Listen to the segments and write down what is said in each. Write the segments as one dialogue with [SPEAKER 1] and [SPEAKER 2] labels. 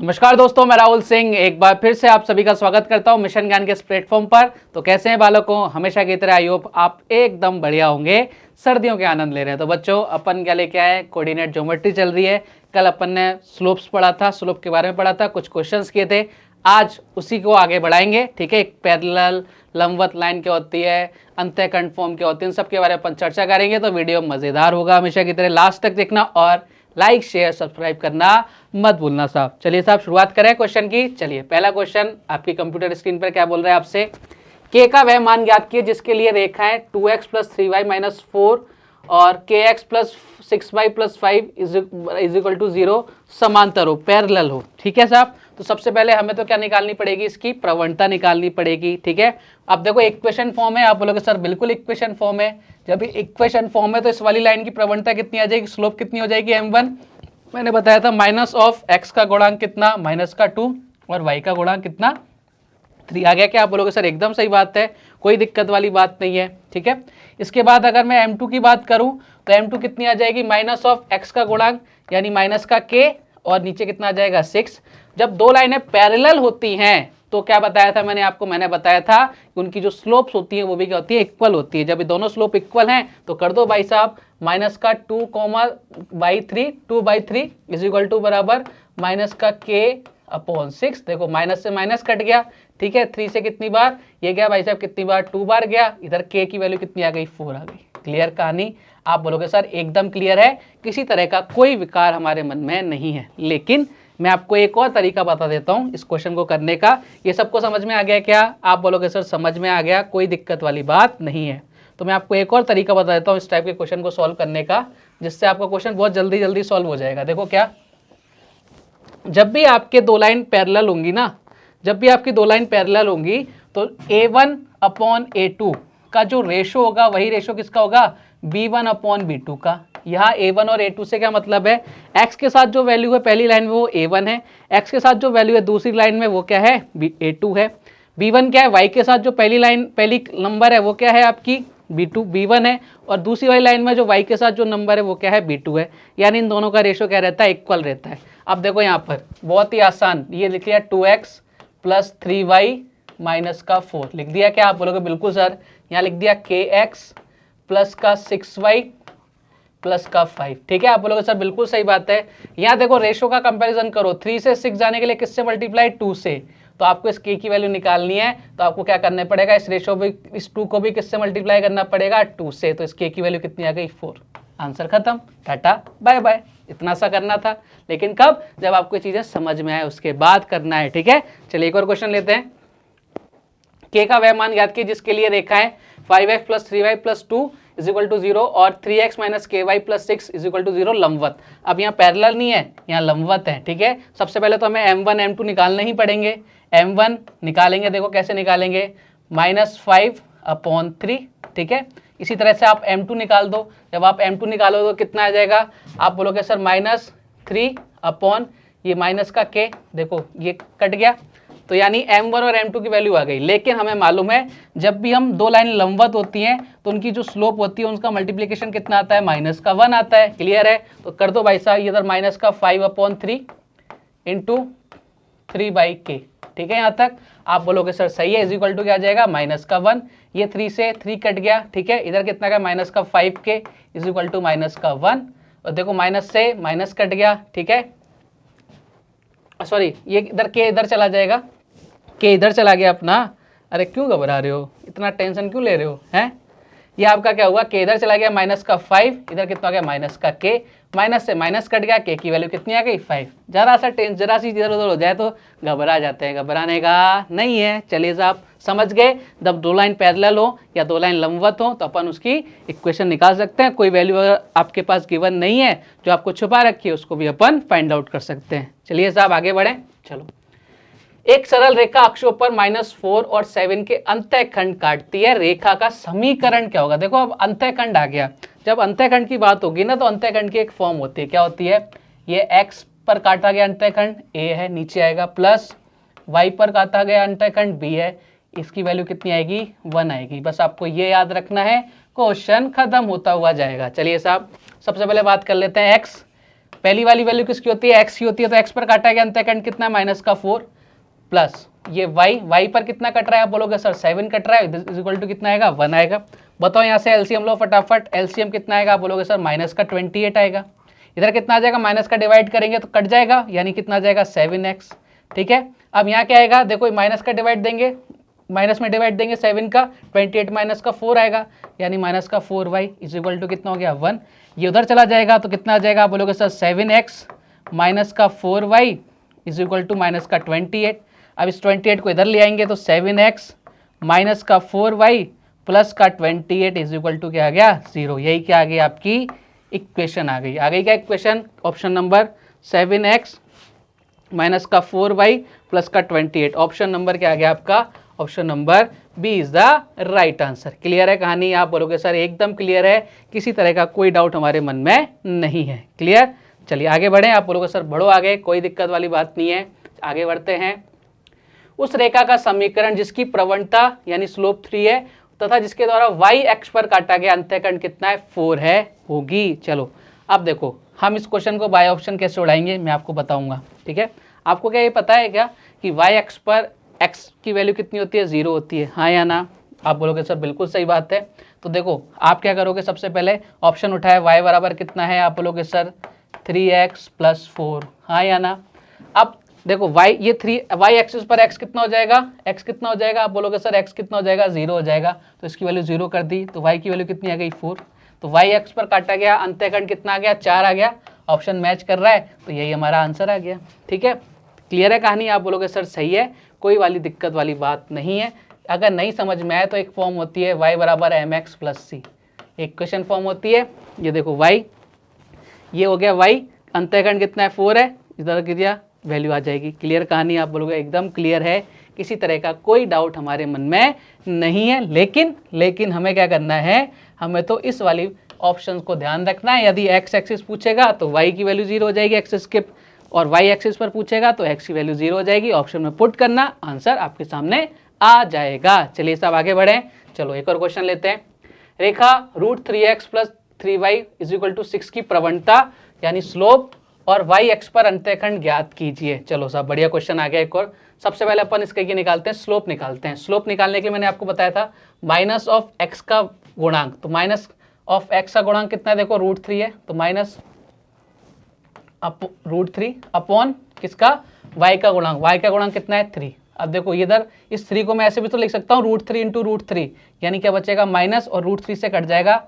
[SPEAKER 1] नमस्कार दोस्तों, मैं राहुल सिंह एक बार फिर से आप सभी का स्वागत करता हूं मिशन ज्ञान के इस प्लेटफॉर्म पर। तो कैसे हैं बालकों, हमेशा की तरह आई होप आप एकदम बढ़िया होंगे, सर्दियों के आनंद ले रहे हैं। तो बच्चों, अपन क्या लेके आए, कोऑर्डिनेट ज्योमेट्री चल रही है। कल अपन ने स्लोप्स पढ़ा था, स्लोप के बारे में पढ़ा था, कुछ क्वेश्चंस किए थे। आज उसी को आगे बढ़ाएंगे, ठीक है। एक पैरेलल, लंबवत लाइन क्या होती है, अंतःखंड फॉर्म क्या होती है, इन सब के बारे में अपन चर्चा करेंगे। तो वीडियो मजेदार होगा, हमेशा की तरह लास्ट तक देखना और लाइक शेयर सब्सक्राइब करना मत भूलना साहब। चलिए साहब, शुरुआत करें क्वेश्चन की। चलिए, पहला क्वेश्चन आपकी कंप्यूटर स्क्रीन पर क्या बोल रहा है आपसे, के का वह मान ज्ञात कीजिए जिसके लिए रेखाएं 2x + 3y - 4 और kx + 6y + 5 = 0 समांतर हो, पैरेलल हो। ठीक है साहब। तो सबसे पहले हमें तो क्या निकालनी पड़ेगी, इसकी प्रवणता निकालनी पड़ेगी। ठीक है। अब देखो इक्वेशन फॉर्म है, आप बोलोगे सर बिल्कुल इक्वेशन फॉर्म है। जब इक्वेशन फॉर्म है तो इस वाली लाइन की प्रवणता कितनी आ जाएगी, स्लोप कितनी हो जाएगी, m1। मैंने बताया था -(x) का गुणांक कितना, -2 और y का गुणांक कितना, 3 आ गया। क्या आप बोलोगे सर एकदम सही बात है, कोई दिक्कत वाली बात नहीं है। ठीक है। इसके बाद अगर मैं m2 की बात करूं तो m2 कितनी आ जाएगी, -(x) का गुणांक यानी माइनस का k और नीचे कितना आ जाएगा 6। जब दो लाइनें पैरेलल होती हैं तो क्या बताया था मैंने आपको, मैंने बताया था कि उनकी जो स्लोप्स होती हैं वो भी क्या होती है, इक्वल होती है। जब ये दोनों स्लोप इक्वल हैं तो कर दो भाई साहब, -2,/3 2/3 = बराबर -k/6। देखो माइनस से माइनस कट गया, ठीक है। 3 से कितनी बार ये गया भाई साहब, कितनी बार, 2 बार गया। इधर k की वैल्यू कितनी आ गई, 4 आ गई। क्लियर कहानी। आप बोलोगे सर एकदम क्लियर है, किसी तरह का कोई विकार हमारे मन में नहीं है। लेकिन मैं आपको एक और तरीका बता देता हूं इस क्वेश्चन को करने का। ये सबको समझ में आ गया क्या, आप बोलोगे सर समझ में आ गया, कोई दिक्कत वाली बात नहीं है। तो मैं आपको एक और तरीका बता देता हूं इस टाइप के क्वेश्चन को सॉल्व करने का, जिससे आपका क्वेश्चन बहुत जल्दी जल्दी सॉल्व हो जाएगा। देखो क्या, जब भी आपके दो लाइन पैरेलल होंगी ना, जब भी आपकी दो लाइन पैरेलल होंगी तो A1/A2 का जो रेशो होगा वही रेशो किसका होगा, B1/B2 का। यहाँ A1 और A2 से क्या मतलब है, x के साथ जो वैल्यू है पहली लाइन में वो A1 है, x के साथ जो वैल्यू है दूसरी लाइन में वो क्या है, A2 है। B1 क्या है, y के साथ जो पहली नंबर है वो क्या है आपकी B1 है, और दूसरी वाली लाइन में जो y के साथ जो नंबर है वो क्या है, B2 है। यानी इन दोनों का रेशो क्या रहता है, इक्वल रहता है। अब देखो यहाँ पर बहुत ही आसान, ये लिख लिया 2x + 3y - 4 लिख दिया। क्या आप बोलोगे बिल्कुल सर, यहाँ लिख दिया kx + 6y + 5। ठीक है। आप बोलोगे सर बिल्कुल सही बात है। यहाँ देखो रेशो का कंपैरिजन करो, 3 से 6 जाने के लिए किससे मल्टीप्लाई, 2 से। तो आपको इस k की वैल्यू निकालनी है तो आपको क्या करना पड़ेगा, इस रेशो भी, इस 2 को भी किससे मल्टीप्लाई करना पड़ेगा, 2 से। तो इस k की वैल्यू कितनी आ गई, 4। आंसर खत्म, टाटा बाय बाय। इतना सा करना था, लेकिन कब, जब आपको चीजें समझ में आए उसके बाद करना है। ठीक है। चलिए एक और क्वेश्चन लेते हैं। k का वह मान ज्ञात कीजिए जिसके लिए रेखाएं 5x + 3y + 2 = 0 और 3x - ky + 6 = 0 लंबवत। अब यहाँ पैरेलल नहीं है, यहाँ लंबवत है। ठीक है। सबसे पहले तो हमें m1 m2 निकालने ही पड़ेंगे। m1 निकालेंगे, देखो कैसे निकालेंगे, -5/3। ठीक है। इसी तरह से आप m2 निकाल दो। जब आप m2 निकालो तो कितना आ जाएगा, आप बोलोगे सर -3/ ये माइनस का k, देखो ये कट गया। तो यानी m1 और m2 की वैल्यू आ गई। लेकिन हमें मालूम है जब भी हम दो लाइन लंबवत होती हैं तो उनकी जो स्लोप होती है उनका मल्टीप्लिकेशन कितना आता है, -1 आता है। क्लियर है। तो कर दो भाई साहब, ये इधर -5/3 × 3/k। ठीक है। यहाँ तक आप बोलोगे सर सही है, = क्या आ जाएगा, -1। ये 3 से 3 कट गया। ठीक है। इधर कितना का, -5k = -1। और देखो माइनस से माइनस कट गया। ठीक है। सॉरी, ये इधर के इधर चला जाएगा, के इधर चला गया अपना। अरे क्यों घबरा रहे हो, इतना टेंशन क्यों ले रहे हो, हैं। ये आपका क्या हुआ, के इधर चला गया, -5, इधर कितना आ गया, -k। माइनस से माइनस कट गया, के की वैल्यू कितनी आ गई, 5। जरा सी इधर उधर हो जाए तो घबरा जाते हैं, घबराने का नहीं है। चलिए साहब समझ गए, जब दो लाइन पैरेलल हो या दो लाइन लंबवत हो तो अपन उसकी इक्वेशन निकाल सकते हैं। कोई वैल्यू अगर आपके पास गिवन नहीं है जो आपको छुपा रखी है उसको भी अपन फाइंड आउट कर सकते हैं। चलिए साहब आगे बढ़ें। चलो, एक सरल रेखा अक्षों पर -4 और 7 के अंतःखंड काटती है, रेखा का समीकरण क्या होगा। देखो अब अंतःखंड आ गया, जब अंतःखंड की बात होगी ना तो अंतःखंड की एक फॉर्म होती है, क्या होती है, ये x पर काटा गया अंतःखंड a है, नीचे आएगा, प्लस y पर काटा गया अंतःखंड b है, इसकी वैल्यू कितनी आएगी, 1 आएगी। बस आपको ये याद रखना है, क्वेश्चन खत्म होता हुआ जाएगा। चलिए साहब सबसे पहले बात कर लेते हैं x पहली वाली वैल्यू किसकी होती है, x की होती है, तो x पर काटा गया अंतःखंड कितना है -4 प्लस ये y पर कितना कट रहा है, आप बोलोगे सर 7 कट रहा है, इज इक्वल टू कितना आएगा 1 आएगा। बताओ यहाँ से एलसीएम लो फटाफट, एलसीएम कितना आएगा, आप बोलोगे सर -28 आएगा। इधर कितना आ जाएगा, माइनस का डिवाइड करेंगे तो कट जाएगा, यानी कितना आ जाएगा 7x। ठीक है, अब यहाँ क्या आएगा, देखो माइनस का डिवाइड देंगे, माइनस में डिवाइड देंगे 7 का, 28 माइनस का 4 आएगा, यानी माइनस का 4y इज इक्वल टू कितना हो गया 1। ये उधर चला जाएगा तो कितना आ जाएगा, आप बोलोगे सर 7x माइनस का 4y is equal to minus का 28। अब इस 28 को इधर ले आएंगे तो 7x माइनस का 4y प्लस का 28 इज इक्वल टू क्या आ गया 0। यही क्या आ गई आपकी इक्वेशन आ गई। आ गई क्या equation, option number 7x minus का 4y प्लस का 28। ऑप्शन नंबर क्या आ गया आपका, option number B is the right answer. Clear है कहानी, आप बोलोगे सर एकदम क्लियर है, किसी तरह का कोई डाउट हमारे मन में नहीं है। क्लियर, चलिए आगे बढ़ें। आप बोलोगे सर बढ़ो आगे, कोई दिक्कत वाली बात नहीं है, आगे बढ़ते हैं। उस रेखा का समीकरण जिसकी प्रवणता यानी स्लोप 3 है तथा जिसके द्वारा y अक्ष पर काटा गया अंतःखंड कितना है 4 है होगी। चलो अब देखो हम इस क्वेश्चन को बाय ऑप्शन कैसे उड़ाएंगे मैं आपको बताऊंगा। ठीक है, आपको क्या ये पता है क्या कि y अक्ष पर x की वैल्यू कितनी होती है 0 होती है, हाँ या ना। आप बोलोगे सर बिल्कुल सही बात है। तो देखो आप क्या करोगे, सबसे पहले ऑप्शन उठाए y बराबर कितना है, आप बोलोगे सर 3x + 4, हाँ या ना। अब देखो y ये 3 y एक्सिस पर x कितना हो जाएगा, x कितना हो जाएगा, आप बोलोगे सर x कितना हो जाएगा 0 हो जाएगा, तो इसकी वैल्यू 0 कर दी, तो y की वैल्यू कितनी आ गई 4। तो y एक्स पर काटा गया अंतःखंड कितना आ गया 4 आ गया, ऑप्शन मैच कर रहा है, तो यही हमारा आंसर आ गया। ठीक है, क्लियर है कहानी, आप बोलोगे सर सही है, कोई वाली दिक्कत वाली बात नहीं है। अगर नहीं समझ में आए तो एक फॉर्म होती है y बराबर mx + c, एक क्वेश्चन फॉर्म होती है। ये देखो y, ये हो गया y, अंतःखंड कितना है 4 है, इधर गिर वैल्यू आ जाएगी। क्लियर कहानी, आप बोलोगे एकदम क्लियर है, किसी तरह का कोई डाउट हमारे मन में नहीं है। लेकिन हमें क्या करना है, हमें तो इस वाली ऑप्शन को ध्यान रखना है। यदि x एक्सिस पूछेगा तो y की वैल्यू 0 हो जाएगी एक्सिस के, और y एक्सिस पर पूछेगा तो x की वैल्यू 0 हो जाएगी। ऑप्शन में पुट करना, आंसर आपके सामने आ जाएगा। चलिए सब आगे बढ़ें। चलो एक और क्वेश्चन लेते हैं। रेखा √3x + 3y = 6 की प्रवणता यानी स्लोप और y अक्ष पर अंतःखंड ज्ञात कीजिए। चलो साहब बढ़िया क्वेश्चन आ गया एक और। सबसे पहले अपन इसके ये निकालते हैं, स्लोप निकालते हैं। स्लोप निकालने के लिए मैंने आपको बताया था माइनस ऑफ x का गुणांक, तो माइनस ऑफ x का गुणांक कितना है, देखो √3 है, तो माइनस √3 अपॉन किसका, y का गुणांक, y का गुणांक कितना है 3। अब देखो इधर इस 3 को मैं ऐसे भी तो लिख सकता हूँ √3 × √3, यानी क्या बचेगा माइनस, और √3 से कट जाएगा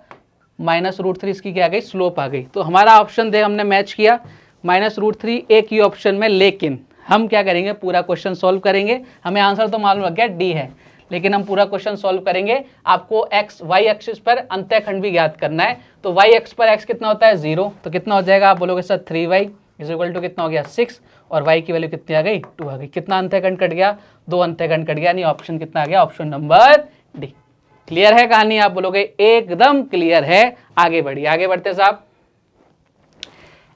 [SPEAKER 1] माइनस √3, इसकी क्या आ गई स्लोप आ गई। तो हमारा ऑप्शन दे हमने मैच किया -√3 एक ही ऑप्शन में, लेकिन हम क्या करेंगे पूरा क्वेश्चन सॉल्व करेंगे। हमें आंसर तो मालूम लग गया डी है, लेकिन हम पूरा क्वेश्चन सॉल्व करेंगे। आपको y एक्सिस पर अंतःखंड भी ज्ञात करना है। तो y एक्स पर x कितना होता है 0, तो कितना हो जाएगा, आप बोलोगे सर 3y = कितना हो गया 6, और y की वैल्यू कितनी आ गई 2 आ गई। कितना अंतःखंड कट गया, 2 अंतःखंड कट गया, यानी ऑप्शन कितना आ गया, ऑप्शन नंबर डी। क्लियर है कहानी, आप बोलोगे एकदम क्लियर है। आगे बढ़िए, आगे बढ़ते साहब।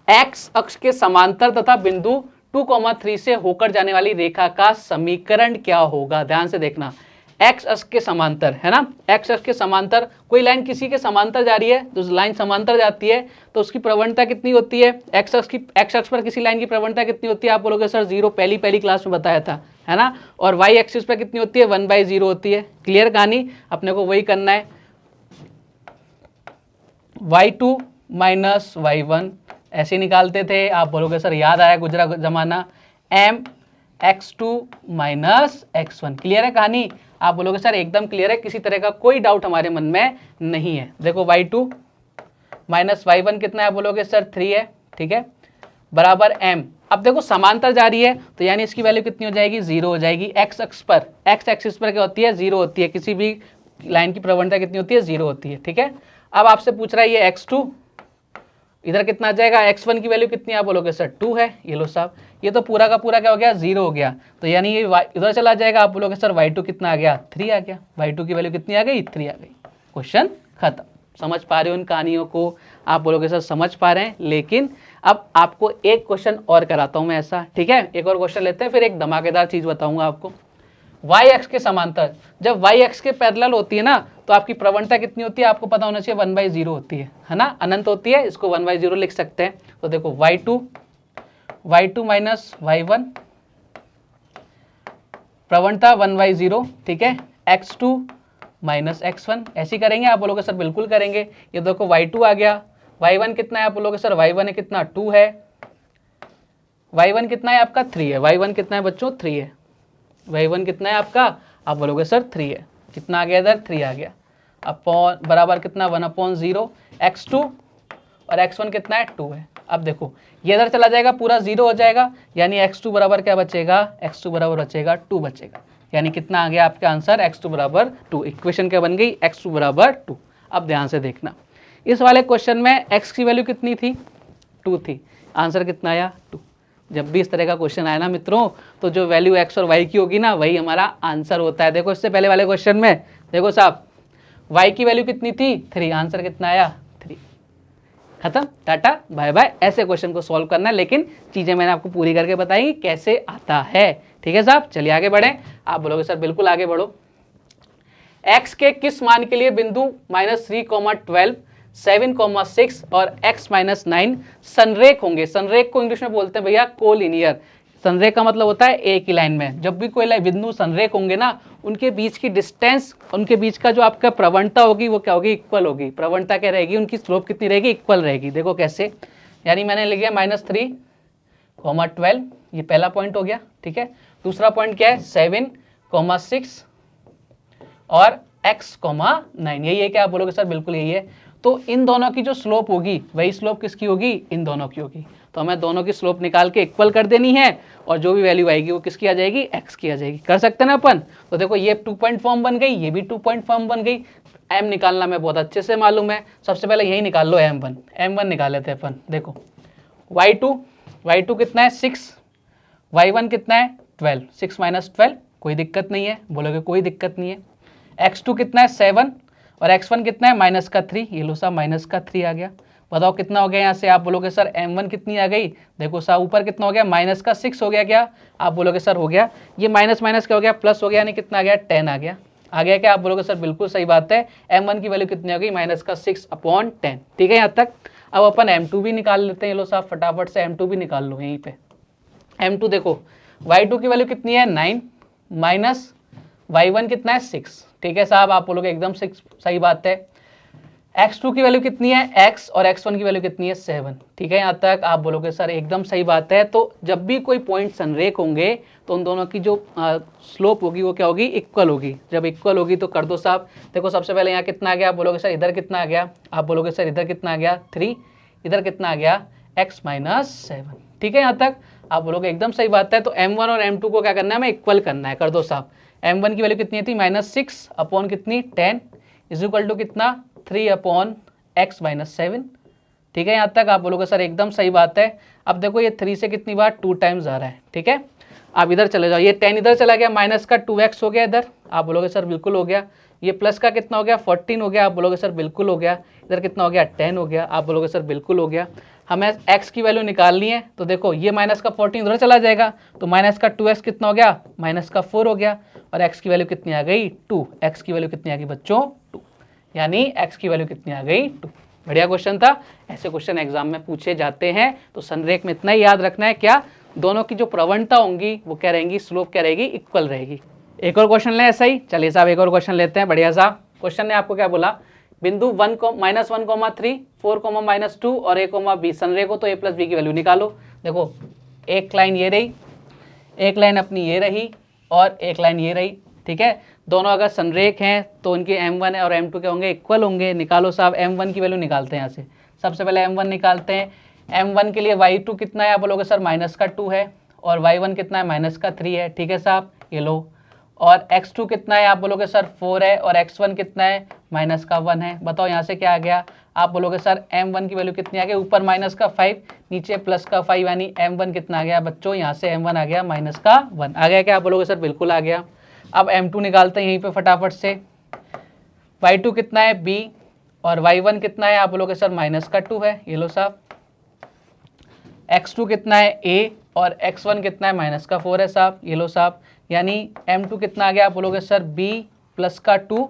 [SPEAKER 1] x अक्ष के समांतर तथा बिंदु 2,3 से होकर जाने वाली रेखा का समीकरण क्या होगा। ध्यान से देखना, x अक्ष के समांतर है ना, x अक्ष के समांतर, कोई लाइन किसी के समांतर जा रही है, तो लाइन समांतर जाती है तो उसकी प्रवणता कितनी होती है, x अक्ष पर किसी लाइन की प्रवणता कितनी होती है, आप बोलोगे सर 0, पहली क्लास में बताया था, है ना। और y एक्सिस पर कितनी होती है 1/0 होती है। क्लियर कहानी, अपने को वही करना है, y2 - y1 ऐसे निकालते थे। आप बोलोगे सर याद आया गुजरा जमाना, mx2 - x1। क्लियर है कहानी, आप बोलोगे सर एकदम क्लियर है, किसी तरह का कोई डाउट हमारे मन में नहीं है। देखो y2 - y1 कितना है, बोलोगे सर 3 है, ठीक है, बराबर m। अब देखो समांतर जा रही है तो यानी इसकी वैल्यू कितनी हो जाएगी 0 हो जाएगी। x अक्ष पर, x एक्सिस पर क्या होती है 0 होती है, किसी भी लाइन की प्रवणता कितनी होती है 0 होती है। ठीक है, अब आपसे पूछ रहा है ये x2, इधर कितना आ जाएगा, x1 की वैल्यू कितनी है, आप बोलोगे सर 2 है। ये लो साहब, ये तो पूरा का पूरा क्या हो गया 0 हो गया, तो यानी ये इधर चला जाएगा, आप बोलोगे सर y2 कितना आ गया 3 आ गया, y2 की वैल्यू कितनी आ गई 3 आ गई। क्वेश्चन खत्म। समझ पा रहे हो इन कहानियों को, आप बोलोगे सर समझ पा रहे हैं। लेकिन अब आपको एक क्वेश्चन और कराता हूं मैं ऐसा, ठीक है, एक और क्वेश्चन लेते हैं, फिर एक धमाकेदार चीज बताऊंगा आपको। वाई एक्स के समांतर, जब वाई एक्स के पैरेलल होती है ना तो आपकी प्रवणता कितनी होती है, आपको पता होना चाहिए 1/0 होती है ना, अनंत होती है, इसको 1/0 लिख सकते हैं। तो देखो y2 माइनस y1, प्रवणता 1/0, ठीक है, x2 माइनस x1, ऐसे करेंगे। आप बोलोगे सर बिल्कुल करेंगे। ये देखो y2 आ गया, y1 कितना है, आप बोलोगे सर y1 है कितना 2 है, y1 कितना है आपका 3 है, y1 कितना है बच्चों 3 है, y1 कितना है आपका, आप बोलोगे सर 3 है, कितना आ गया इधर 3 आ गया, अपॉन बराबर कितना 1/0 x2 और x1 कितना है 2 है। अब देखो ये इधर चला जाएगा पूरा 0 हो जाएगा, यानी x2 बराबर क्या बचेगा, x2 बराबर बचेगा 2 बचेगा, यानी कितना आ गया आपका आंसर x2 बराबर 2। इक्वेशन क्या बन गई, x2 बराबर 2। अब ध्यान से देखना, इस वाले क्वेश्चन में x की वैल्यू कितनी थी, 2 थी, आंसर कितना आया 2। जब भी इस तरह का क्वेश्चन आया ना मित्रों, तो जो वैल्यू x और y की होगी ना वही हमारा आंसर होता है। देखो इससे पहले वाले क्वेश्चन में देखो साहब y की वैल्यू कितनी थी 3, आंसर कितना आया 3, खत्म, टाटा बाय बाय। ऐसे क्वेश्चन को सॉल्व करना है, लेकिन चीजें मैंने आपको पूरी करके बताई कैसे आता है, ठीक है साहब। चलिए आगे बढ़े। आप बोलोगे सर बिल्कुल आगे बढ़ो। x के किस मान के लिए बिंदु -3, 12, 7, 6 और x -9 संरेख होंगे। संरेख को इंग्लिश में बोलते हैं भैया कोलिनियर। संरेख का मतलब होता है एक ही लाइन में। जब भी कोई बिंदु संरेख होंगे ना, उनके बीच की डिस्टेंस, उनके बीच का जो आपका प्रवणता होगी वो क्या होगी, इक्वल होगी। प्रवणता क्या रहेगी, उनकी स्लोप कितनी रहेगी, इक्वल रहेगी। देखो कैसे, यानी मैंने लिखा -3, 12, ये पहला पॉइंट हो गया, ठीक है। दूसरा पॉइंट क्या है 7, 6 और x, 9, यही है क्या, आप बोलोगे सर बिल्कुल यही है। तो इन दोनों की जो स्लोप होगी वही स्लोप किसकी होगी, इन दोनों की होगी। तो हमें दोनों की स्लोप निकाल के इक्वल कर देनी है, और जो भी वैल्यू आएगी वो किसकी आ जाएगी, x की आ जाएगी। कर सकते हैं ना अपन। तो देखो ये 2 पॉइंट फॉर्म बन गई, ये भी 2 पॉइंट फॉर्म बन गई। m निकालना मैं बहुत अच्छे से मालूम है, सबसे पहले यही निकाल लो m1 निकाल लेते हैं अपन। देखो y2 कितना है 6, y1 कितना है 12, 6 - 12, कोई दिक्कत नहीं है, बोलोगे कोई दिक्कत नहीं है। x2 कितना है 7 और x1 कितना है -3, ये लो साहब -3 आ गया। बताओ कितना हो गया यहाँ से, आप बोलोगे सर m1 कितनी आ गई, देखो साहब ऊपर कितना हो गया -6 हो गया क्या, आप बोलोगे सर हो गया। ये माइनस माइनस क्या हो गया, प्लस हो गया, यानी कितना आ गया 10 आ गया क्या, आप बोलोगे सर बिल्कुल सही बात है। m1 की वैल्यू कितनी हो गई -6/10, ठीक है यहाँ तक। अब अपन m2 भी निकाल लेते हैं, ये लो साहब फटाफट से m2 भी निकाल लो यहीं पे। m2 देखो y2 की वैल्यू कितनी है 9 माइनस y1 कितना है 6, ठीक है साहब, आप बोलोगे एकदम सही बात है। x2 की वैल्यू कितनी है x और x1 की वैल्यू कितनी है 7, ठीक है यहाँ तक, आप बोलोगे सर एकदम सही बात है। तो जब भी कोई पॉइंट संरेख होंगे तो उन दोनों की जो स्लोप होगी वो क्या होगी, इक्वल होगी। जब इक्वल होगी तो कर दो साहब। देखो सबसे पहले यहाँ कितना आ गया, आप बोलोगे सर इधर कितना आ गया, आप बोलोगे सर इधर कितना आ गया 3, इधर कितना आ गया x -7, ठीक है यहाँ तक, आप बोलोगे एकदम सही बात है। तो m1 और m2 को क्या करना है, हमें इक्वल करना है। कर दो साहब। m1 की वैल्यू कितनी थी -6 अपॉन कितनी 10 इज इक्वल टू कितना 3/x -7, ठीक है यहाँ तक, आप बोलोगे सर एकदम सही बात है। अब देखो ये 3 से कितनी बार 2 टाइम्स आ रहा है, ठीक है। आप इधर चले जाओ, ये 10 इधर चला गया, माइनस का 2x हो गया इधर, आप बोलोगे सर बिल्कुल हो गया। ये प्लस का कितना हो गया 14 हो गया, आप बोलोगे सर बिल्कुल हो गया। इधर कितना हो गया 10 हो गया, आप बोलोगे सर बिल्कुल हो गया। हमें x की वैल्यू निकालनी है, तो देखो ये माइनस का 14 उधर चला जाएगा, तो माइनस का 2x कितना हो गया, माइनस का 4 हो गया, और x की वैल्यू कितनी आ गई 2। x की वैल्यू कितनी आ गई बच्चों 2, यानी x की वैल्यू कितनी आ गई 2। बढ़िया क्वेश्चन था, ऐसे क्वेश्चन एग्जाम में पूछे जाते हैं। तो संरेख में इतना ही याद रखना है, क्या दोनों की जो प्रवणता होंगी वो क्या रहेंगी, स्लोप क्या रहेगी, इक्वल रहेगी। एक और क्वेश्चन लें ऐसा ही, चलिए साहब एक और क्वेश्चन लेते हैं। बढ़िया सा क्वेश्चन ने आपको क्या बोला, बिंदु -1, 4, -2 और a, b संरेख हो तो a + b की वैल्यू निकालो। देखो एक लाइन ये रही, एक लाइन अपनी ये रही और एक लाइन ये रही, ठीक है। दोनों अगर संरेख हैं तो उनके m1 और m2 के होंगे, इक्वल होंगे। निकालो साहब, m1 की वैल्यू निकालते हैं यहाँ से। सबसे पहले m1 निकालते हैं। m1 के लिए y2 कितना है, आप बोलोगे सर -2 है, और y1 कितना है -3 है, ठीक है साहब, ये लो। और x2 कितना है, आप बोलोगे सर 4 है, और x1 कितना है -1 है। बताओ यहाँ से क्या आ गया, आप बोलोगे सर m1 की वैल्यू कितनी आ गई, ऊपर -5 नीचे +5, यानी m1 कितना आ गया बच्चों, यहाँ से m1 आ गया -1 आ गया क्या, आप बोलोगे सर बिल्कुल आ गया। अब m2 निकालते हैं यहीं पे फटाफट से। y2 कितना है b और y1 कितना है, आप बोलोगे सर -2 है, ये लो साहब। x2 कितना है a और x1 कितना है माइनस का 4 है साहब, ये लो साहब, यानी m2 कितना आ गया, आप बोलोगे सर b प्लस का 2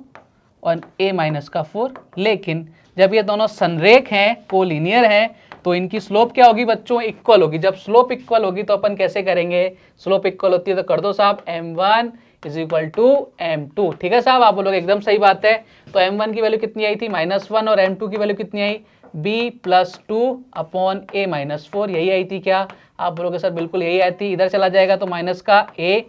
[SPEAKER 1] और a माइनस का 4। लेकिन जब ये दोनों संरेख हैं, कोलिनियर हैं, तो इनकी स्लोप क्या होगी बच्चों, इक्वल होगी। जब स्लोप इक्वल होगी तो अपन कैसे करेंगे, स्लोप इक्वल होती है तो कर दो साहब m1 is equal to m2। ठीक है साहब, आप बोलोगे एकदम सही बात है। तो m1 की वैल्यू कितनी आई थी -1 और m2 की वैल्यू कितनी आई b plus 2 upon a minus 4, यही आई थी क्या, आप बोलोगे सर बिल्कुल यही आई थी। इधर चला जाएगा तो माइनस का a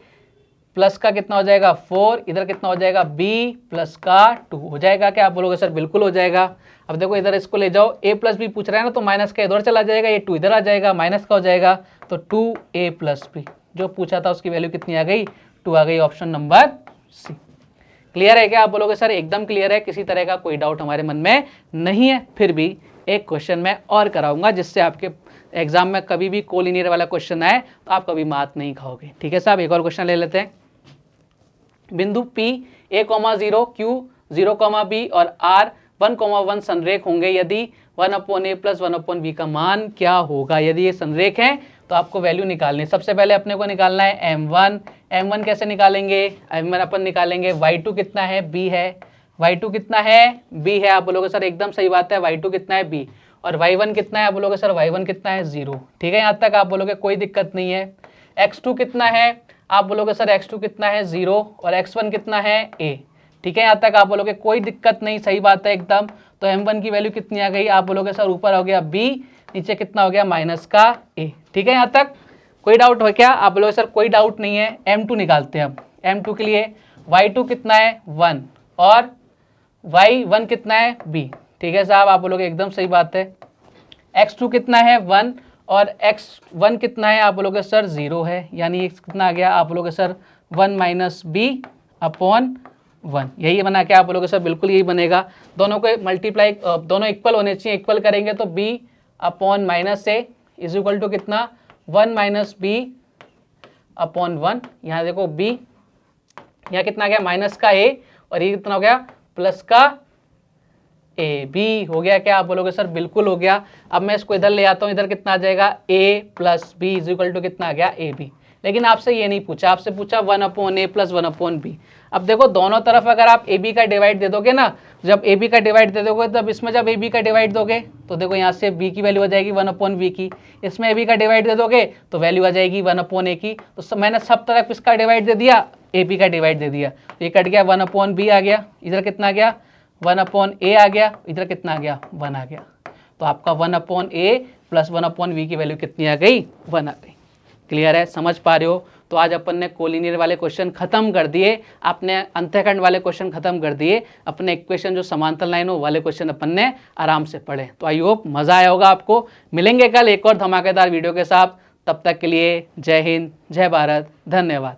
[SPEAKER 1] प्लस का कितना हो जाएगा 4, इधर कितना हो जाएगा b प्लस का 2 हो जाएगा क्या, आप बोलोगे सर बिल्कुल हो जाएगा। अब देखो इधर इसको ले जाओ, a प्लस बी पूछ रहा है ना, तो माइनस का इधर चला जाएगा, ये 2 इधर आ जाएगा, माइनस का हो जाएगा तो 2a प्लस बी, जो पूछा था उसकी वैल्यू कितनी आ गई 2 आ गई, ऑप्शन नंबर सी। क्लियर है क्या, आप बोलोगे सर एकदम क्लियर है, किसी तरह का कोई डाउट हमारे मन में नहीं है। फिर भी एक क्वेश्चन मैं और कराऊंगा जिससे आपके एग्जाम में कभी भी कोलिनियर वाला क्वेश्चन आए तो आप कभी मात नहीं खाओगे। ठीक है साहब, एक और क्वेश्चन ले लेते हैं। बिंदु P a,0 Q 0,b और R 1,1 संरेख होंगे यदि 1/a प्लस 1/b का मान क्या होगा। यदि ये संरेख हैं तो आपको वैल्यू निकालनी है। सबसे पहले अपने को निकालना है m1 कैसे निकालेंगे, m1 अपन निकालेंगे y2 कितना है b है, y2 कितना है b है, आप बोलोगे सर एकदम सही बात है, y2 कितना है b, और y1 कितना है, आप बोलोगे सर y1 कितना है 0। ठीक है, यहाँ तक आप बोलोगे कोई दिक्कत नहीं है। x2 कितना है, आप बोलोगे सर x2 कितना है 0 और x1 कितना है a। ठीक है, यहाँ तक आप बोलोगे कोई दिक्कत नहीं, सही बात है एकदम। तो m1 की वैल्यू कितनी आ गई, आप बोलोगे सर ऊपर हो गया b, नीचे कितना हो गया माइनस का a। ठीक है, यहाँ तक कोई डाउट हो क्या, आप बोलोगे सर कोई डाउट नहीं है। m2 निकालते हैं अब। m2 के लिए y2 कितना है 1 और y1 कितना है b। ठीक है साहब, आप बोलोगे एकदम सही बात है। x2 कितना है 1 और x1 कितना है, आप बोलोगे सर 0 है, यानी x कितना आ गया, आप बोलोगे सर 1 माइनस बी अपॉन 1, यही बना के आप बोलोगे सर बिल्कुल यही बनेगा। दोनों को मल्टीप्लाई, दोनों इक्वल होने चाहिए, इक्वल करेंगे तो b upon minus a is equal to कितना 1 माइनस बी अपॉन 1। यहाँ देखो b, यहाँ कितना आ गया माइनस का a और ये कितना हो गया प्लस का ए बी हो गया क्या, आप बोलोगे सर बिल्कुल हो गया। अब मैं इसको इधर ले आता हूँ, इधर कितना आ जाएगा a plus B is equal to कितना आ गया ए बी। लेकिन आपसे ये नहीं पूछा, आपसे पूछा 1/a प्लस 1/b। अब देखो दोनों तरफ अगर आप ए बी का डिवाइड दे दोगे ना, जब ए बी का डिवाइड दे दोगे तब इसमें जब ए बी का डिवाइड दोगे तो देखो यहाँ से b की वैल्यू आ जाएगी 1/b की, इसमें ए बी का डिवाइड दे दोगे तो वैल्यू आ जाएगी 1/a की। तो मैंने सब तरफ इसका डिवाइड दे दिया, ए बी का डिवाइड दे दिया, तो ये कट गया 1/b आ गया, इधर कितना आ गया 1/a आ गया, इधर कितना आ गया 1 आ गया। तो आपका 1/a प्लस 1/v की वैल्यू कितनी आ गई 1 आ गई। क्लियर है, समझ पा रहे हो। तो आज अपन ने कोलिनियर वाले क्वेश्चन खत्म कर दिए, अपने अंतःखंड वाले क्वेश्चन खत्म कर दिए, अपने इक्वेशन जो समांतर लाइन हो वाले क्वेश्चन अपन ने आराम से पढ़े। तो आई होप मज़ा आया होगा आपको। मिलेंगे कल एक और धमाकेदार वीडियो के साथ, तब तक के लिए जय हिंद, जय भारत, धन्यवाद।